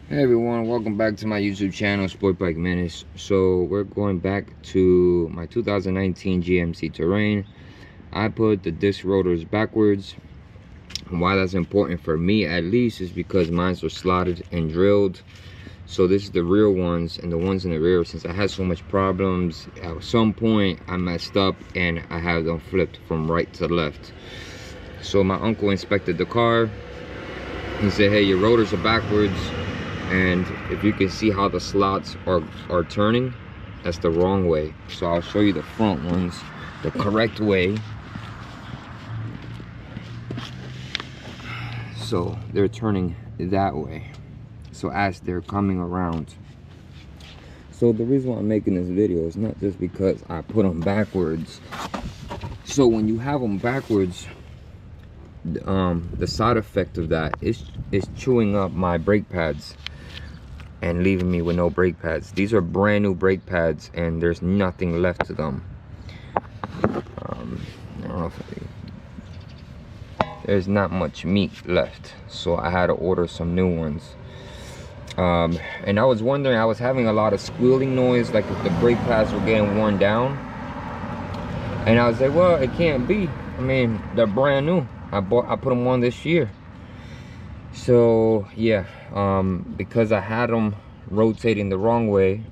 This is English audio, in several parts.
Hey everyone, welcome back to my YouTube channel, Sport Bike Menace. So we're going back to my 2019 GMC Terrain. I put the disc rotors backwards. And why that's important for me at least is because mine are slotted and drilled. So this is the rear ones, and the ones in the rear, since I had so much problems, at some point I messed up and I had them flipped from right to left. So my uncle inspected the car. He said, hey, your rotors are backwards. And if you can see how the slots are turning, that's the wrong way. So I'll show you the front ones the correct way. So they're turning that way, so as they're coming around. So the reason why I'm making this video is not just because I put them backwards. So when you have them backwards, the side effect of that is chewing up my brake pads and leaving me with no brake pads. These are brand new brake pads and there's nothing left to them. I don't know if there's not much meat left, so I had to order some new ones. And I was wondering, I was having a lot of squealing noise, like if the brake pads were getting worn down. And I was like, well, it can't be. I mean, they're brand new. I put them on this year. So yeah, because I had them rotating the wrong way,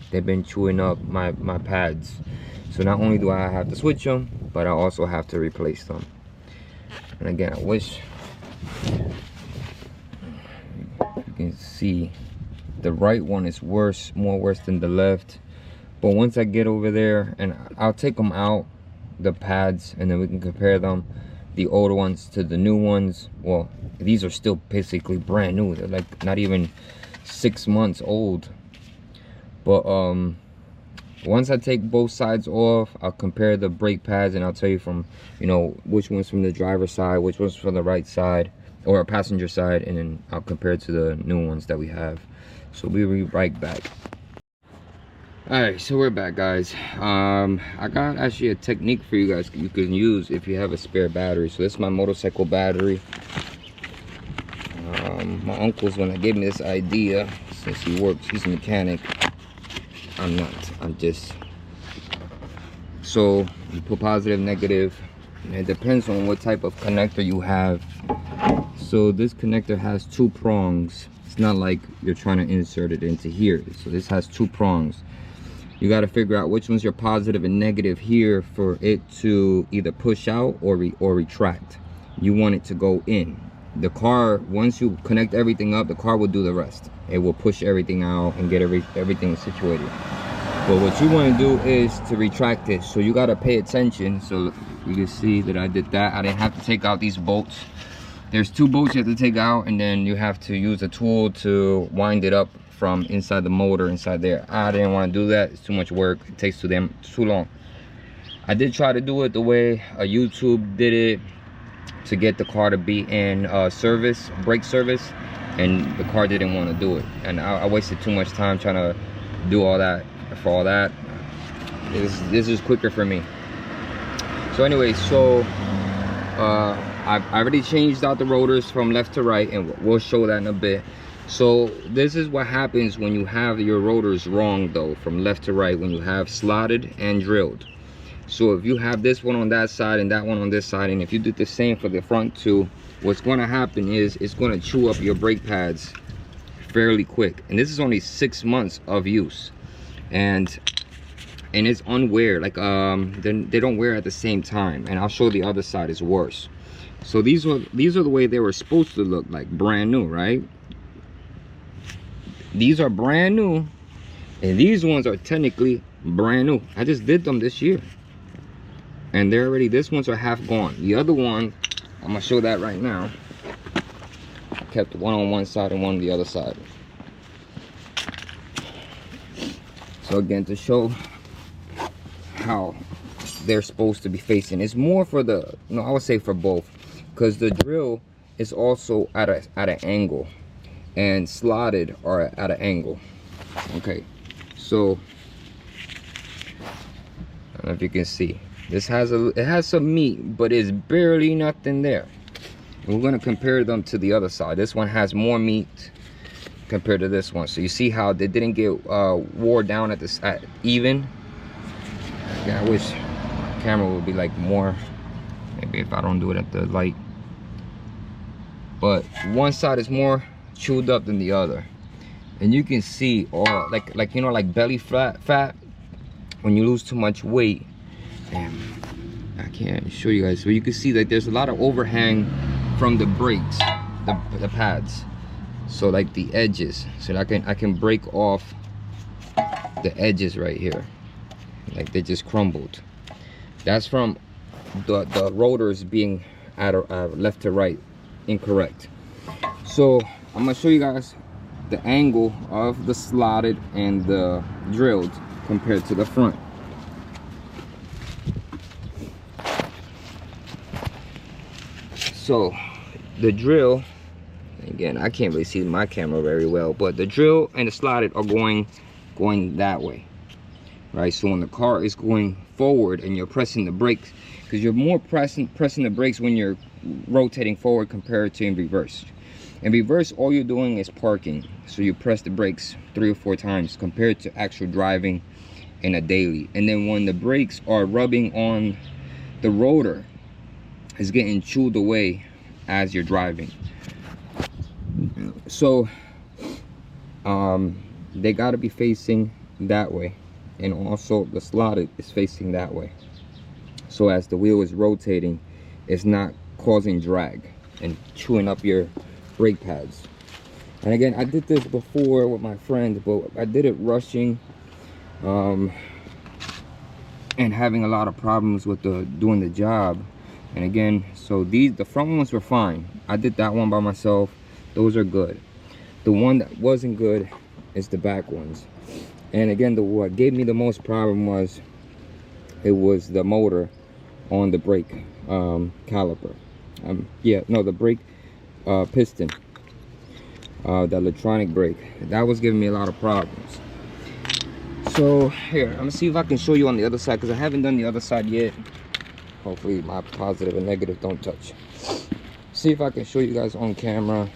they've been chewing up my pads. So not only do I have to switch them, but I also have to replace them. And again, I wish you can see the right one is more worse than the left. But once I get over there, and I'll take them out, the pads, and then we can compare them, the older ones to the new ones. Well, these are still basically brand new. They're like not even 6 months old. But once I take both sides off, I'll compare the brake pads, and I'll tell you from, you know, which one's from the driver's side, which one's from the right side or passenger side, and then I'll compare it to the new ones that we have. So we'll be right back. Alright, so we're back, guys. I got actually a technique for you guys you can use if you have a spare battery. So this is my motorcycle battery. My uncle's when I gave me this idea, since he works, he's a mechanic. I'm not, I'm just. So you put positive, negative, and it depends on what type of connector you have. So this connector has 2 prongs. It's not like you're trying to insert it into here. So this has 2 prongs. You got to figure out which one's your positive and negative here for it to either push out or retract. You want it to go in. The car, once you connect everything up, the car will do the rest. It will push everything out and get everything situated. But what you want to do is to retract it. So you got to pay attention. So you can see that I did that. I didn't have to take out these bolts. There's 2 bolts you have to take out, and then you have to use a tool to wind it up from inside the motor inside there. I didn't want to do that. It's too much work. It takes too long. I did try to do it the way YouTube did it, to get the car to be in service, brake service, and the car didn't want to do it. And I wasted too much time trying to do all that. For all that, this is quicker for me. So anyway, so I already changed out the rotors from left to right, and we'll show that in a bit. So this is what happens when you have your rotors wrong, though, from left to right, when you have slotted and drilled. So if you have this one on that side and that one on this side, and if you did the same for the front 2, what's going to happen is it's going to chew up your brake pads fairly quick. And this is only 6 months of use, and it's unwear. Like they don't wear at the same time. And I'll show the other side is worse. So these are the way they were supposed to look, like brand new, right? These are brand new, and these ones are technically brand new. I just did them this year, and they're already, this ones are half gone. The other one, I'm gonna show that right now. I kept one on one side and one on the other side. So again, to show how they're supposed to be facing, it's more for the, no, I would say for both, because the drill is also at an angle, and slotted are at an angle. Okay, so I don't know if you can see, this has it has some meat, but it's barely nothing there. And we're going to compare them to the other side. This one has more meat, compared to this one. So you see how they didn't get wore down at this at even. Yeah, I wish my camera would be like more, maybe if I don't do it at the light, but one side is more chewed up than the other. And you can see all like you know, like belly fat when you lose too much weight. Damn, I can't show you guys, but you can see that there's a lot of overhang from the brakes, the pads, so like the edges, so I can break off the edges right here, like they just crumbled. That's from the rotors being at left to right incorrect. So I'm gonna show you guys the angle of the slotted and the drilled compared to the front. So the drill, again, I can't really see my camera very well, but the drill and the slotted are going that way, right? So when the car is going forward and you're pressing the brakes, because you're more pressing the brakes when you're rotating forward compared to in reverse. In reverse, all you're doing is parking, so you press the brakes 3 or 4 times compared to actual driving in a daily. And then when the brakes are rubbing on the rotor, it's getting chewed away as you're driving. So they got to be facing that way, and also the slotted is facing that way, so as the wheel is rotating, it's not causing drag and chewing up your brake pads. And again, I did this before with my friend, but I did it rushing and having a lot of problems with doing the job. And again, so the front ones were fine. I did that one by myself. Those are good. The one that wasn't good is the back ones. And again, what gave me the most problem was the motor on the brake caliper. The brake piston, the electronic brake. That was giving me a lot of problems. So here, I'm gonna see if I can show you on the other side, because I haven't done the other side yet. Hopefully my positive and negative don't touch. See if I can show you guys on camera.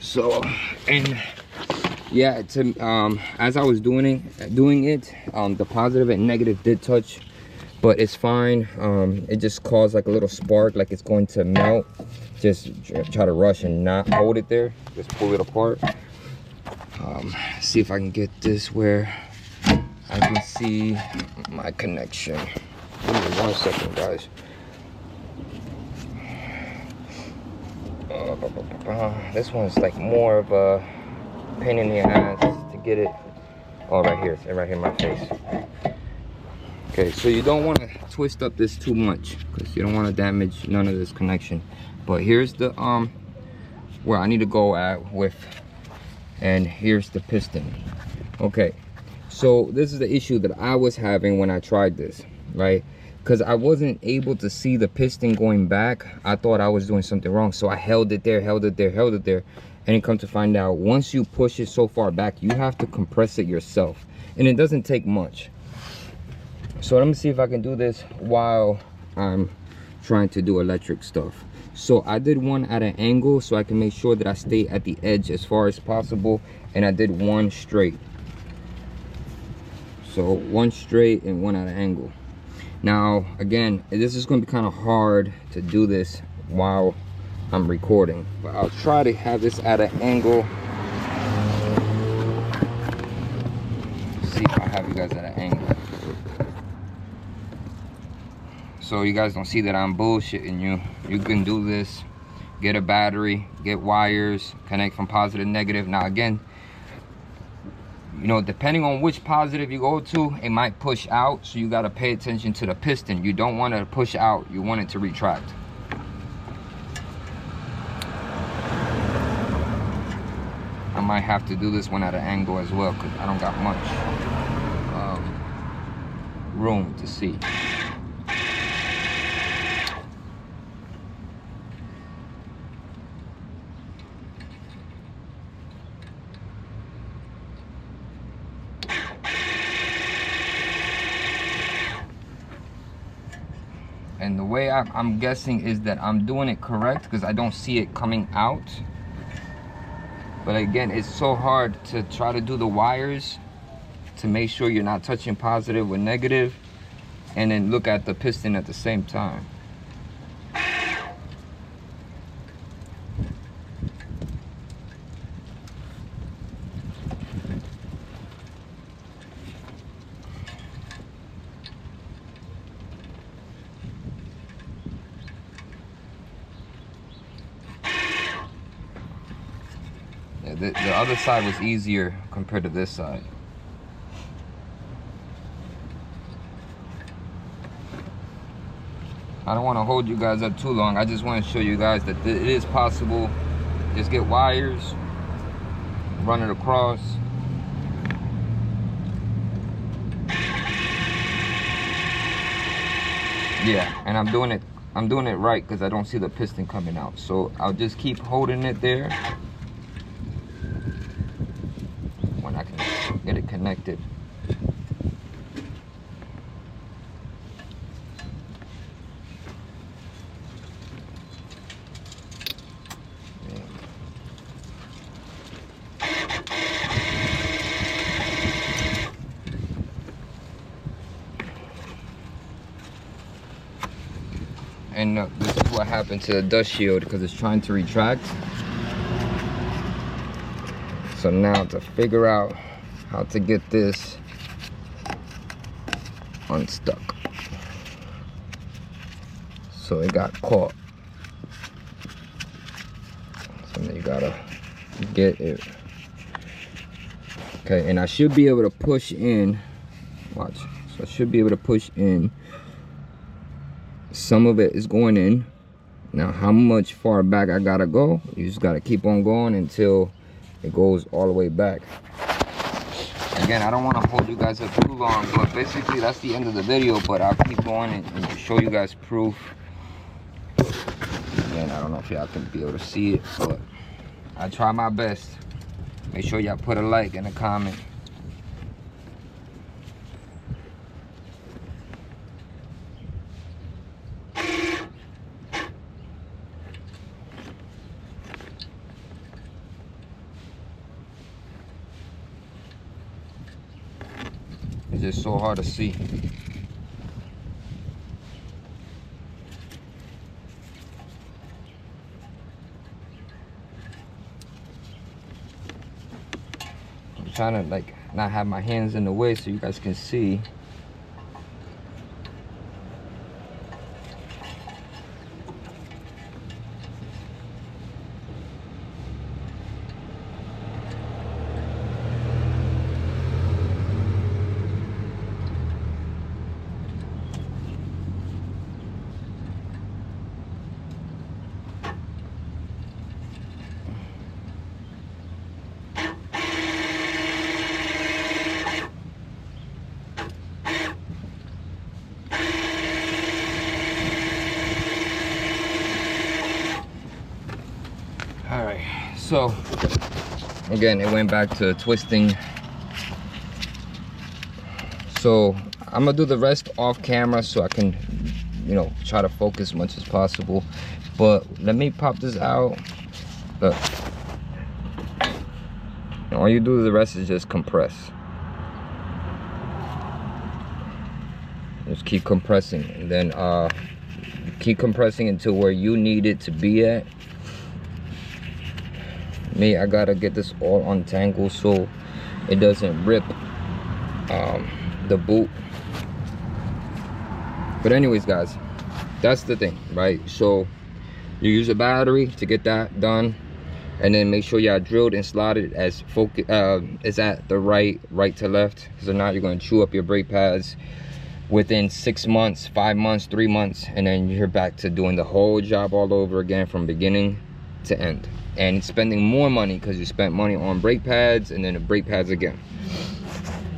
So, and yeah, as I was doing it, the positive and negative did touch, but it's fine. It just caused like a little spark, like it's going to melt. Just try to rush and not hold it there. Just pull it apart. See if I can get this where I can see my connection. Give me 1 second, guys. This one's like more of a pain in the ass to get it. Oh, right here. It's right here in my face. Okay, so you don't want to twist up this too much, because you don't want to damage none of this connection. But here's the where I need to go at with, and here's the piston. Okay, so this is the issue that I was having when I tried this, right? Because I wasn't able to see the piston going back. I thought I was doing something wrong, so I held it there, and it come to find out, once you push it so far back, you have to compress it yourself, and it doesn't take much. So let me see if I can do this while I'm trying to do electric stuff. So I did one at an angle so I can make sure that I stay at the edge as far as possible, and I did one straight. So one straight and one at an angle. Now again, this is going to be kind of hard to do this while I'm recording, but I'll try to have this at an angle. See if I have you guys at an angle, so you guys don't see that I'm bullshitting you. You can do this. Get a battery, get wires, connect from positive, negative. Now again, you know, depending on which positive you go to, it might push out, so you got to pay attention to the piston. You don't want it to push out, you want it to retract. I might have to do this one at an angle as well, because I don't got much room to see. And the way I'm guessing is that I'm doing it correct because I don't see it coming out. But again, it's so hard to try to do the wires to make sure you're not touching positive with negative and then look at the piston at the same time. The other side was easier compared to this side. I don't want to hold you guys up too long. I just want to show you guys that it is possible. Just get wires, run it across. Yeah, and I'm doing it right because I don't see the piston coming out. So I'll just keep holding it there. When I can get it connected. And this is what happened to the dust shield because it's trying to retract. So now to figure out how to get this unstuck. So it got caught. So now you gotta get it. Okay, and I should be able to push in. Watch. So I should be able to push in. Some of it is going in. Now how much far back I gotta go? You just gotta keep on going until it goes all the way back. Again, I don't want to hold you guys up too long, but basically that's the end of the video. But I'll keep going and show you guys proof. Again, I don't know if y'all can be able to see it, but I try my best. Make sure y'all put a like and a comment. It's just so hard to see. I'm trying to like not have my hands in the way so you guys can see. All right, so again, it went back to twisting. So I'm gonna do the rest off camera so I can, you know, try to focus as much as possible. But let me pop this out. Look, and all you do the rest is just compress. Just keep compressing, and then keep compressing until where you need it to be at. Me, I gotta get this all untangled so it doesn't rip the boot. But anyways, guys, that's the thing, right? So you use a battery to get that done, and then make sure y'all drilled and slotted as focus is at the right to left, because if not, you're going to chew up your brake pads within 6 months, 5 months, 3 months, and then you're back to doing the whole job all over again from beginning to end, and spending more money because you spent money on brake pads and then the brake pads again.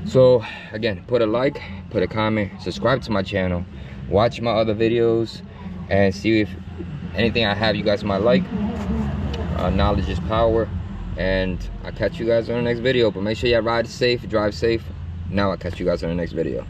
So again, put a like, put a comment, subscribe to my channel, watch my other videos, and see if anything I have you guys might like. Knowledge is power, and I'll catch you guys on the next video. But make sure y'all ride safe, drive safe. Now I'll catch you guys on the next video.